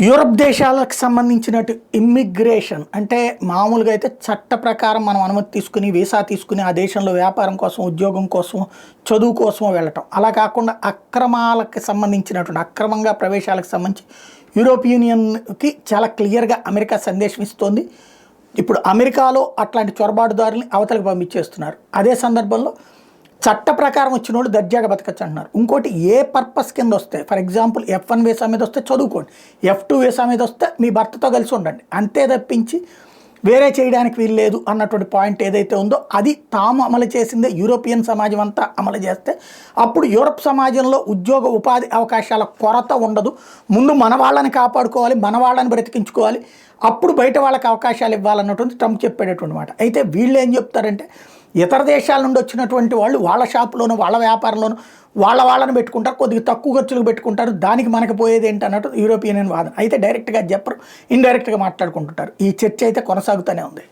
Europe దేశాలకు సంబంధించినట్టు immigration అంటే మామూలుగా అయితే చట్ట ప్రకారం మనం అనుమతి తీసుకుని వీసా తీసుకుని ఆ దేశంలో వ్యాపారం కోసం ఉద్యోగం కోసం చదువు కోసం వెళ్ళటం అలా కాకుండా అక్రమాలకు సంబంధించినటువంటి అక్రమంగా ప్రవేశాలకు సంబంధించి యూరోప్ యూనియన్కి చాలా క్లియర్గా అమెరికా సందేశం ఇస్తోంది. ఇప్పుడు అమెరికాలో అట్లాంటి చొరబాటుదారుల్ని అవతలకు పంపించేస్తున్నారు. అదే సందర్భంలో చట్ట ప్రకారం వచ్చిన వాళ్ళు దర్జాగా బతకచ్చు అంటున్నారు. ఇంకోటి ఏ పర్పస్ కింద వస్తే, ఫర్ ఎగ్జాంపుల్ F1 వీసా మీద వస్తే చదువుకోండి, F2 వీసా మీద వస్తే మీ భర్తతో కలిసి ఉండండి, అంతే తప్పించి వేరే చేయడానికి వీలు లేదు అన్నటువంటి పాయింట్ ఏదైతే ఉందో అది తాము అమలు చేసిందే యూరోపియన్ సమాజం అంతా అమలు చేస్తే అప్పుడు యూరప్ సమాజంలో ఉద్యోగ ఉపాధి అవకాశాల కొరత ఉండదు. ముందు మన వాళ్ళని కాపాడుకోవాలి, మన వాళ్ళని బ్రతికించుకోవాలి, అప్పుడు బయట వాళ్ళకి అవకాశాలు ఇవ్వాలన్నటువంటి ట్రంప్ చెప్పేటటువంటి మాట. అయితే వీళ్ళు ఏం చెప్తారంటే ఇతర దేశాల నుండి వచ్చినటువంటి వాళ్ళు వాళ్ళ షాపులోను వాళ్ళ వ్యాపారంలోను వాళ్ళని పెట్టుకుంటారు, కొద్దిగా తక్కువ ఖర్చులకు పెట్టుకుంటారు, దానికి మనకు పోయేది ఏంటి అన్నట్టు యూరోపియన్ వాదన. అయితే డైరెక్ట్గా చెప్పరు, ఇండైరెక్ట్గా మాట్లాడుకుంటుంటారు. ఈ చర్చ అయితే కొనసాగుతూనే ఉంది.